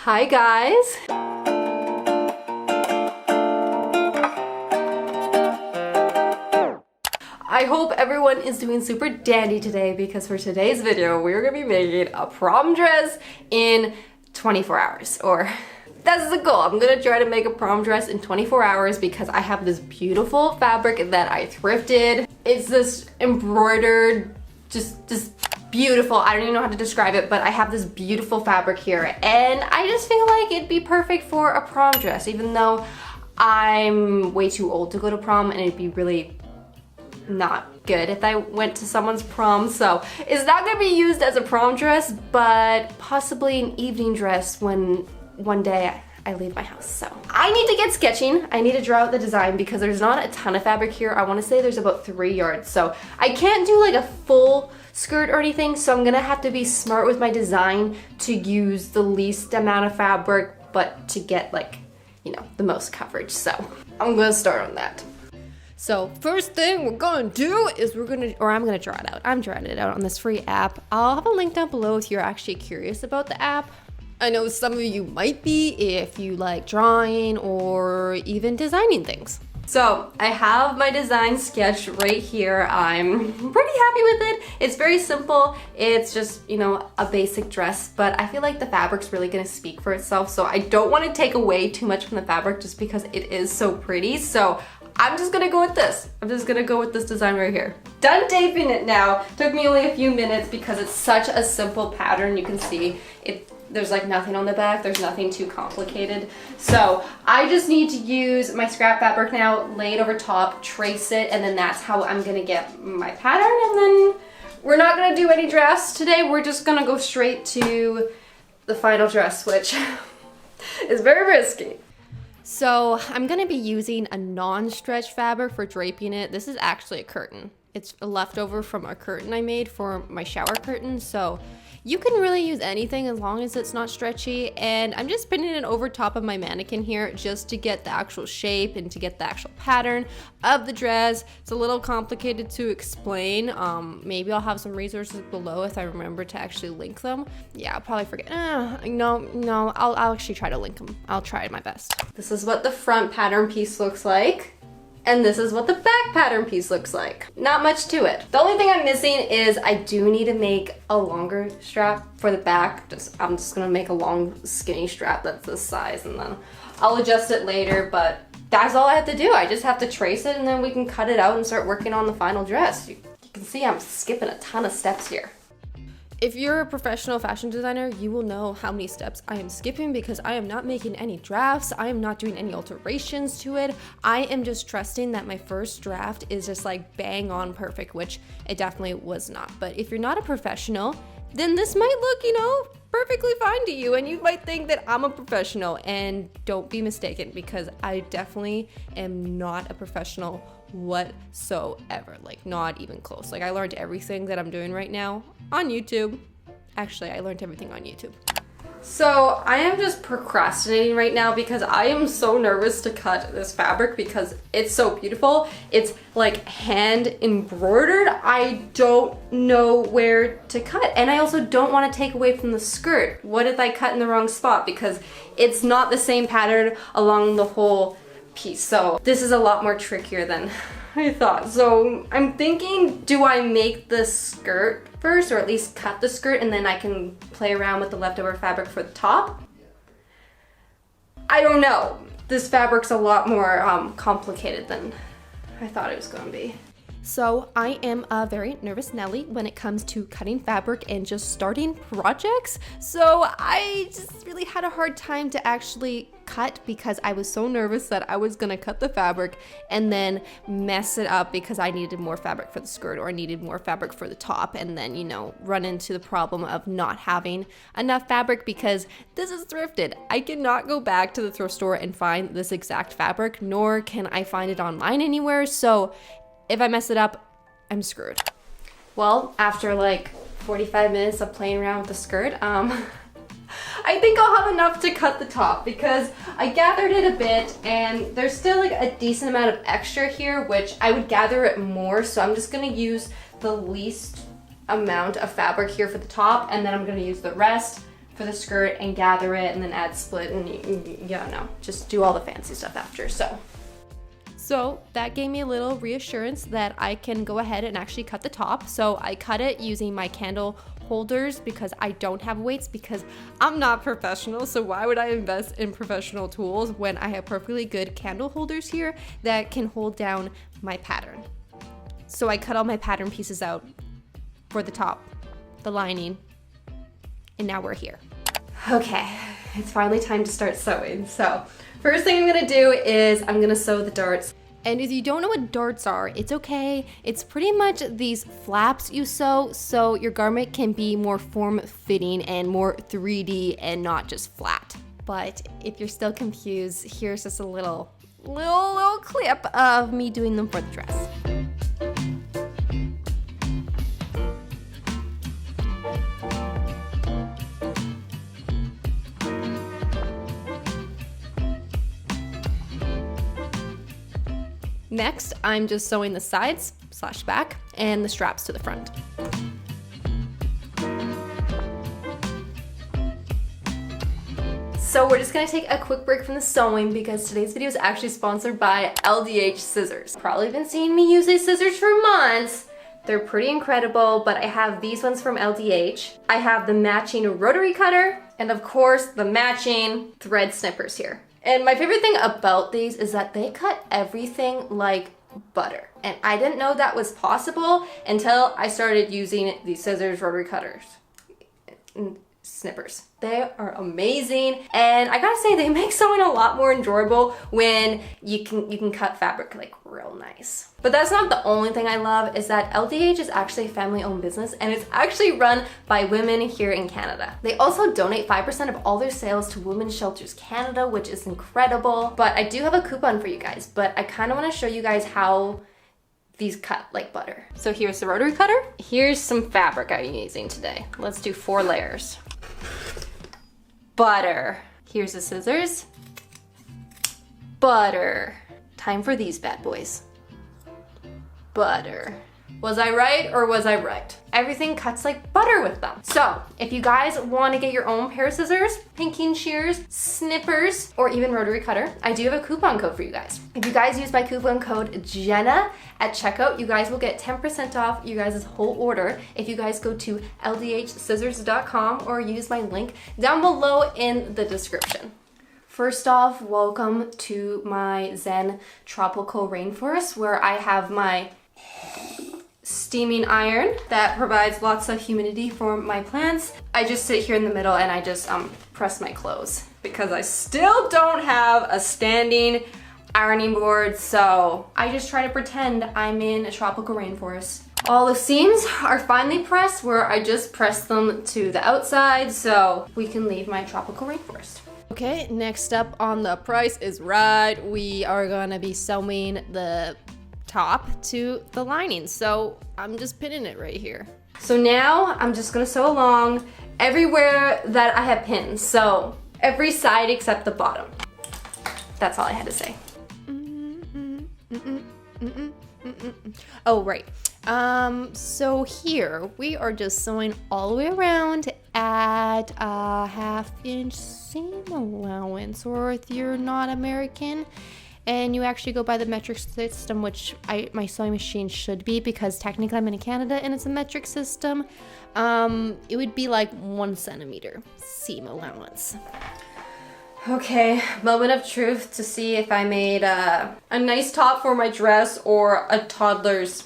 Hi guys! I hope everyone is doing super dandy today because for today's video we're gonna be making a prom dress in 24 hours, or that's the goal. I'm gonna try to make a prom dress in 24 hours because I have this beautiful fabric that I thrifted. It's this embroidered, just beautiful. I don't even know how to describe it, but I have this beautiful fabric here and I just feel like it'd be perfect for a prom dress, even though I'm way too old to go to prom and it'd be really not good if I went to someone's prom. So it's not gonna be used as a prom dress, but possibly an evening dress when one day I leave my house. So I need to get sketching. I need to draw out the design because there's not a ton of fabric here. I want to say there's about 3 yards. So I can't do like a full skirt or anything. So I'm gonna have to be smart with my design to use the least amount of fabric, but to get like, you know, the most coverage. So I'm gonna start on that. So first thing we're gonna do is I'm gonna draw it out. I'm drawing it out on this free app. I'll have a link down below if you're actually curious about the app. I know some of you might be if you like drawing or even designing things. So I have my design sketch right here. I'm pretty happy with it. It's very simple. It's just, you know, a basic dress, but I feel like the fabric's really gonna speak for itself. So I don't wanna take away too much from the fabric just because it is so pretty. So I'm just gonna go with this. I'm just gonna go with this design right here. Done taping it now. Took me only a few minutes because it's such a simple pattern. You can see it. There's like nothing on the back. There's nothing too complicated. So I just need to use my scrap fabric now, lay it over top, trace it, and then that's how I'm gonna get my pattern. And then we're not gonna do any drafts today. We're just gonna go straight to the final dress, which is very risky. So I'm gonna be using a non-stretch fabric for draping it. This is actually a curtain. It's a leftover from a curtain I made for my shower curtain. So you can really use anything as long as it's not stretchy. And I'm just pinning it over top of my mannequin here just to get the actual shape and to get the actual pattern of the dress. It's a little complicated to explain. Maybe I'll have some resources below if I remember to actually link them. Yeah, I'll probably forget. No, I'll actually try to link them. I'll try my best. This is what the front pattern piece looks like. And this is what the back pattern piece looks like. Not much to it. The only thing I'm missing is I do need to make a longer strap for the back. I'm just gonna make a long skinny strap that's this size and then I'll adjust it later, but that's all I have to do. I just have to trace it and then we can cut it out and start working on the final dress. You can see I'm skipping a ton of steps here. If you're a professional fashion designer, you will know how many steps I am skipping because I am not making any drafts. I am not doing any alterations to it. I am just trusting that my first draft is just like bang on perfect, which it definitely was not. But if you're not a professional, then this might look, you know, perfectly fine to you and you might think that I'm a professional, and don't be mistaken because I definitely am not a professional whatsoever, like not even close. Like I learned everything that I'm doing right now on YouTube. Actually, I learned everything on YouTube. So I am just procrastinating right now because I am so nervous to cut this fabric because it's so beautiful. It's like hand embroidered. I don't know where to cut, and I also don't want to take away from the skirt. What if I cut in the wrong spot? Because it's not the same pattern along the whole piece. So this is a lot more trickier than I thought. So I'm thinking, do I make the skirt first, or at least cut the skirt, and then I can play around with the leftover fabric for the top? I don't know. This fabric's a lot more complicated than I thought it was gonna be. So I am a very nervous Nelly when it comes to cutting fabric and just starting projects. So I just really had a hard time to actually cut because I was so nervous that I was gonna cut the fabric and then mess it up because I needed more fabric for the skirt or needed more fabric for the top, and then, you know, run into the problem of not having enough fabric because this is thrifted. I cannot go back to the thrift store and find this exact fabric, nor can I find it online anywhere. So if I mess it up, I'm screwed. Well, after like 45 minutes of playing around with the skirt, I think I'll have enough to cut the top because I gathered it a bit and there's still like a decent amount of extra here, which I would gather it more. So I'm just gonna use the least amount of fabric here for the top, and then I'm gonna use the rest for the skirt and gather it and then add split and yeah, no, just do all the fancy stuff after. So that gave me a little reassurance that I can go ahead and actually cut the top. So I cut it using my candle holders because I don't have weights because I'm not professional. So why would I invest in professional tools when I have perfectly good candle holders here that can hold down my pattern? So I cut all my pattern pieces out for the top, the lining, and now we're here. Okay, it's finally time to start sewing. So first thing I'm gonna do is I'm gonna sew the darts. And if you don't know what darts are, it's okay. It's pretty much these flaps you sew so your garment can be more form-fitting and more 3D and not just flat. But if you're still confused, here's just a little clip of me doing them for the dress. Next, I'm just sewing the sides / back and the straps to the front. So we're just gonna take a quick break from the sewing because today's video is actually sponsored by LDH scissors. Probably been seeing me use these scissors for months. They're pretty incredible, but I have these ones from LDH. I have the matching rotary cutter and of course the matching thread snippers here. And my favorite thing about these is that they cut everything like butter. And I didn't know that was possible until I started using these scissors, rotary cutters, and snippers. They are amazing. And I gotta say, they make sewing a lot more enjoyable when you can cut fabric like real nice. But that's not the only thing I love, is that LDH is actually a family-owned business and it's actually run by women here in Canada. They also donate 5% of all their sales to Women's Shelters Canada, which is incredible. But I do have a coupon for you guys, but I kind of want to show you guys how these cut like butter. So here's the rotary cutter. Here's some fabric I'm using today. Let's do 4 layers. Butter. Here's the scissors. Butter. Time for these bad boys. Butter. Was I right or was I right? Everything cuts like butter with them. So if you guys want to get your own pair of scissors, pinking shears, snippers, or even rotary cutter, I do have a coupon code for you guys. If you guys use my coupon code Jenna at checkout, you guys will get 10% off you guys' whole order if you guys go to ldhscissors.com or use my link down below in the description. First off, welcome to my Zen tropical rainforest where I have my steaming iron that provides lots of humidity for my plants. I just sit here in the middle and I just press my clothes because I still don't have a standing ironing board, so I just try to pretend I'm in a tropical rainforest. All the seams are finely pressed where I just press them to the outside so we can leave my tropical rainforest. Okay, next up on the Price is Right, we are gonna be sewing the top to the lining. So I'm just pinning it right here. So now I'm just gonna sew along everywhere that I have pins. So every side except the bottom. That's all I had to say. Oh, right. So here we are just sewing all the way around at a 1/2 inch seam allowance, or if you're not American and you actually go by the metric system, which my sewing machine should be, because technically I'm in Canada and it's a metric system, it would be like 1 centimeter seam allowance. Okay, moment of truth to see if I made a nice top for my dress or a toddler's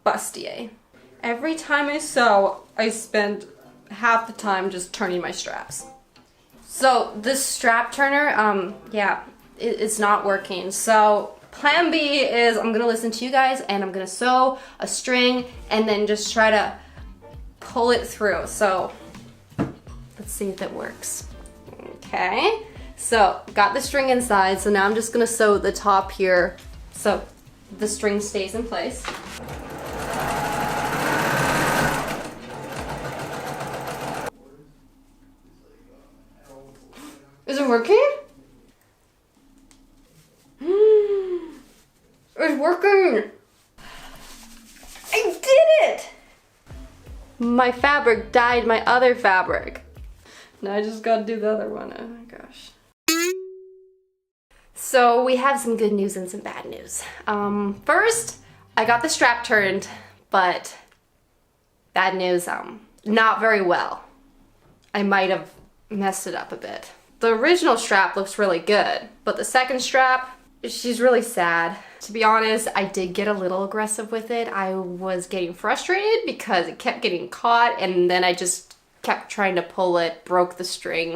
bustier. Every time I sew, I spend half the time just turning my straps. So this strap turner, it's not working. So plan B is I'm gonna listen to you guys and I'm gonna sew a string and then just try to pull it through. So let's see if that works. Okay, so got the string inside. So now I'm just gonna sew the top here so the string stays in place. Is it working? It's working! I did it! my fabric dyed my other fabric. Now I just gotta do the other one. Oh my gosh. So we have some good news and some bad news. First, I got the strap turned, but bad news, not very well. I might have messed it up a bit. The original strap looks really good, but the second strap, she's really sad. To be honest, I did get a little aggressive with it. I was getting frustrated because it kept getting caught, and then I just kept trying to pull it, broke the string.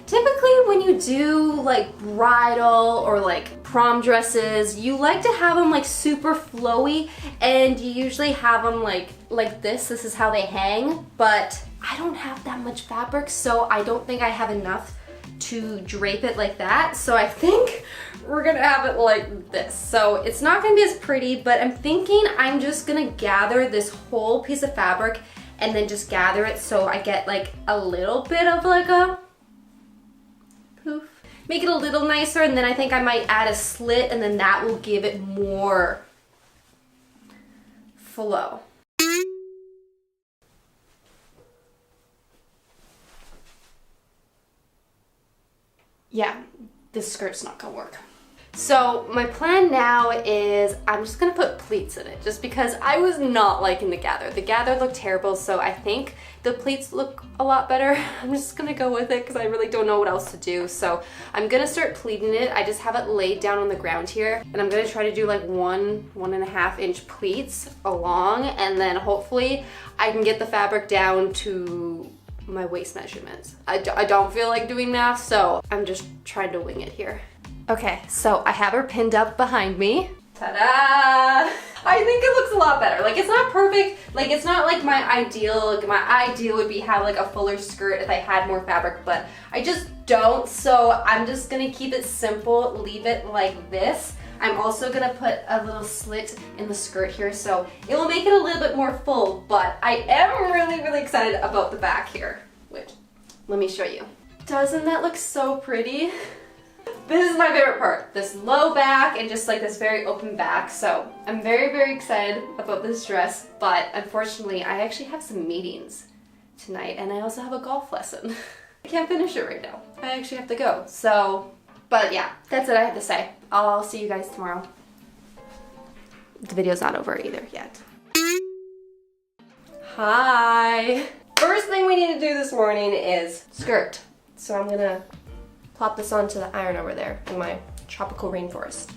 Typically when you do like bridal or like prom dresses, you like to have them like super flowy, and you usually have them like this. This is how they hang, but I don't have that much fabric, so I don't think I have enough to drape it like that. So I think we're gonna have it like this. So it's not gonna be as pretty, but I'm thinking I'm just gonna gather this whole piece of fabric and then just gather it so I get like a little bit of like a poof. Make it a little nicer, and then I think I might add a slit, and then that will give it more flow. Yeah, this skirt's not gonna work. So my plan now is I'm just gonna put pleats in it, just because I was not liking the gather. The gather looked terrible, so I think the pleats look a lot better. I'm just gonna go with it because I really don't know what else to do. So I'm gonna start pleating it. I just have it laid down on the ground here, and I'm gonna try to do like 1.5 inch pleats along, and then hopefully I can get the fabric down to my waist measurements. I don't feel like doing math, so I'm just trying to wing it here. Okay, so I have her pinned up behind me. Ta-da! I think it looks a lot better. Like, it's not perfect. Like, it's not like my ideal. Like, my ideal would be have like a fuller skirt if I had more fabric, but I just don't. So I'm just gonna keep it simple, leave it like this. I'm also gonna put a little slit in the skirt here, so it will make it a little bit more full, but I am really, really excited about the back here, which, let me show you. Doesn't that look so pretty? This is my favorite part, this low back and just like this very open back. So I'm very, very excited about this dress, but unfortunately I actually have some meetings tonight, and I also have a golf lesson. I can't finish it right now. I actually have to go. So, but yeah, that's what I have to say. I'll see you guys tomorrow. The video's not over either yet. Hi. First thing we need to do this morning is skirt. So I'm gonna plop this onto the iron over there in my tropical rainforest.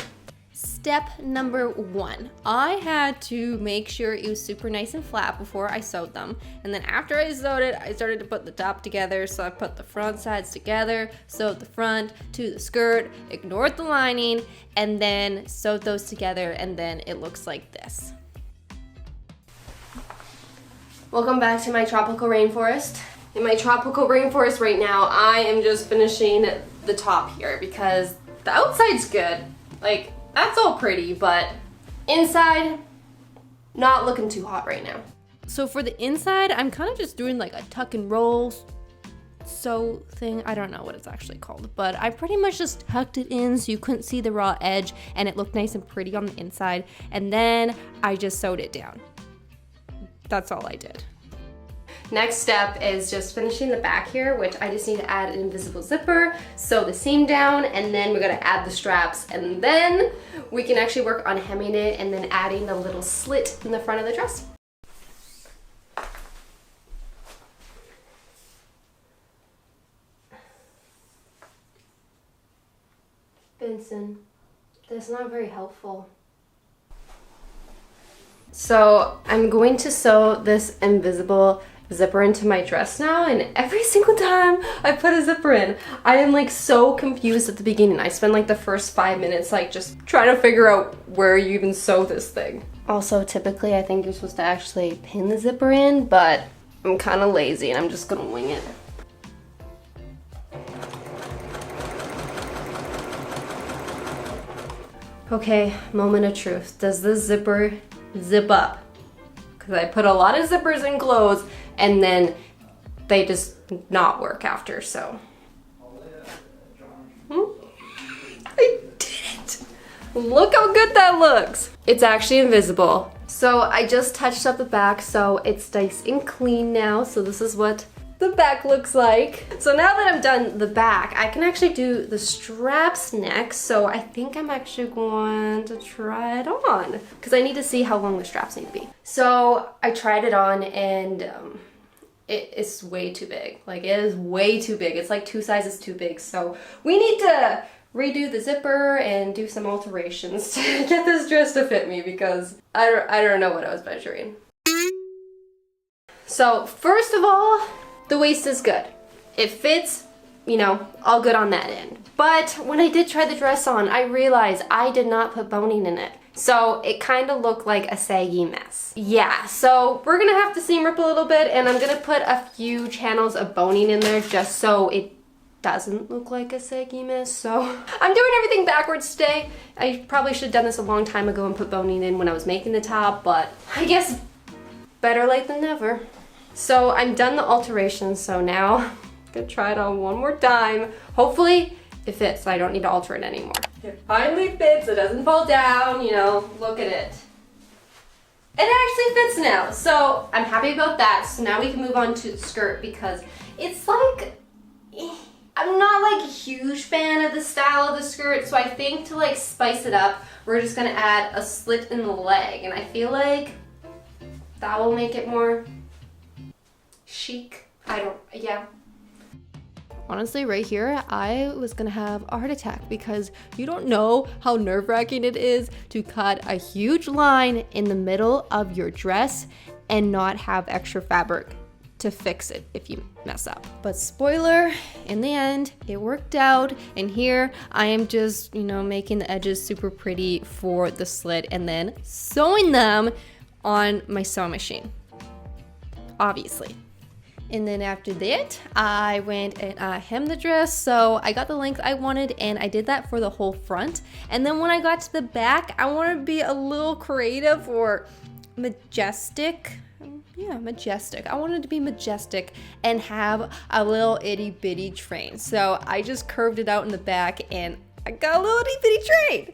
Step number 1. I had to make sure it was super nice and flat before I sewed them. And then after I sewed it, I started to put the top together. So I put the front sides together, sewed the front to the skirt, ignored the lining, and then sewed those together, and then it looks like this. Welcome back to my tropical rainforest. In my tropical rainforest right now, I am just finishing the top here because the outside's good. Like, that's all pretty, but inside, not looking too hot right now. So for the inside, I'm kind of just doing like a tuck and roll sew thing. I don't know what it's actually called, but I pretty much just tucked it in so you couldn't see the raw edge, and it looked nice and pretty on the inside. And then I just sewed it down. That's all I did. Next step is just finishing the back here, which I just need to add an invisible zipper, sew the seam down, and then we're gonna add the straps, and then we can actually work on hemming it and then adding a little slit in the front of the dress. Benson, that's not very helpful. So I'm going to sew this invisible zipper into my dress now, and every single time I put a zipper in, I am like so confused at the beginning. I spend like the first 5 minutes like just trying to figure out where you even sew this thing. Also, typically I think you're supposed to actually pin the zipper in, but I'm kind of lazy and I'm just gonna wing it. Okay, moment of truth. Does this zipper zip up? Because I put a lot of zippers in clothes and then they just not work after, so. I did it! Look how good that looks! It's actually invisible. So I just touched up the back so it's nice and clean now. So this is what the back looks like. So now that I'm done the back, I can actually do the straps next. So I think I'm actually going to try it on because I need to see how long the straps need to be. So I tried it on and it is way too big. Like, it is way too big. It's like 2 sizes too big. So we need to redo the zipper and do some alterations to get this dress to fit me because I don't know what I was measuring. So first of all, the waist is good. It fits, you know, all good on that end. But when I did try the dress on, I realized I did not put boning in it. So it kind of looked like a saggy mess. Yeah, so we're gonna have to seam rip a little bit and I'm gonna put a few channels of boning in there just so it doesn't look like a saggy mess. So I'm doing everything backwards today. I probably should have done this a long time ago and put boning in when I was making the top, but I guess better late than never. So I'm done the alterations, so now I'm gonna try it on one more time. Hopefully it fits, so I don't need to alter it anymore. It finally fits, it doesn't fall down, you know, look at it. It actually fits now, so I'm happy about that. So now we can move on to the skirt because it's like, I'm not like a huge fan of the style of the skirt, so I think to like spice it up, we're just gonna add a slit in the leg, and I feel that will make it more chic. Yeah. Honestly, right here, I was gonna have a heart attack because you don't know how nerve-wracking it is to cut a huge line in the middle of your dress and not have extra fabric to fix it if you mess up. But spoiler, in the end, it worked out. And here I am just, you know, making the edges super pretty for the slit and then sewing them on my sewing machine, obviously. And then after that, I went and hemmed the dress. So I got the length I wanted and I did that for the whole front. And then when I got to the back, I wanted to be a little creative or majestic. Yeah, majestic. I wanted to be majestic and have a little itty bitty train. So I just curved it out in the back and I got a little itty bitty train.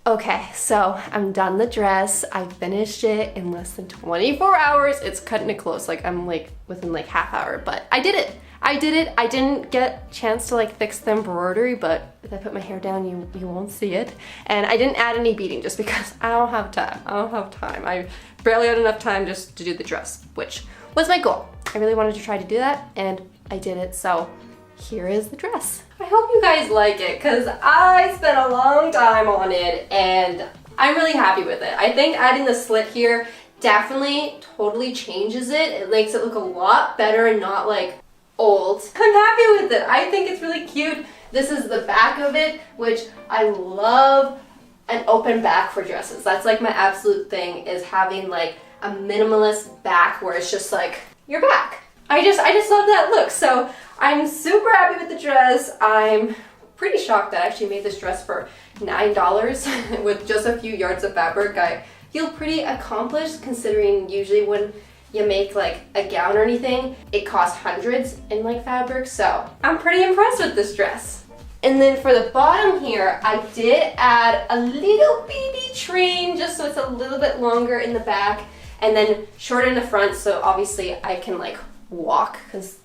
Okay, so I'm done the dress. I finished it in less than 24 hours. It's cutting it close, like I'm like within like half hour, but I did it. I didn't get a chance to like fix the embroidery, but if I put my hair down, you won't see it. And I didn't add any beading just because I don't have time. I barely had enough time just to do the dress, which was my goal. I really wanted to try to do that and I did it, so here is the dress. I hope you guys like it because I spent a long time on it and I'm really happy with it. I think adding the slit here definitely totally changes it. It makes it look a lot better and not like old. I'm happy with it. I think it's really cute. This is the back of it, which I love an open back for dresses. That's like my absolute thing, is having like a minimalist back where it's just like your back. I just love that look. So I'm super happy with the dress. I'm pretty shocked that I actually made this dress for $9 with just a few yards of fabric. I feel pretty accomplished considering usually when you make like a gown or anything, it costs hundreds in like fabric. So I'm pretty impressed with this dress. And then for the bottom here, I did add a little baby train just so it's a little bit longer in the back and then short in the front, so obviously I can like walk because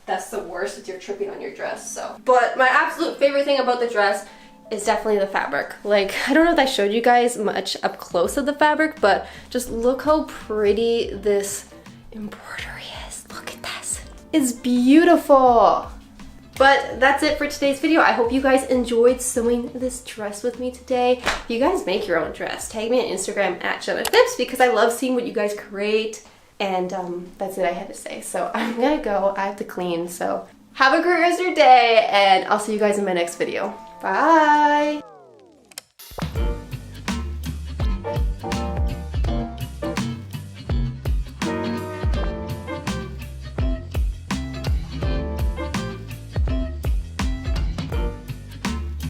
that's the worst if you're tripping on your dress. So, but my absolute favorite thing about the dress is definitely the fabric. Like, I don't know if I showed you guys much up close of the fabric, but just look how pretty this embroidery is. Look at this. It's beautiful. But that's it for today's video. I hope you guys enjoyed sewing this dress with me today. You guys make your own dress. Tag me on Instagram at @JennaPhipps because I love seeing what you guys create. And that's it I had to say. So I'm gonna go, I have to clean. So have a great rest of your day and I'll see you guys in my next video. Bye.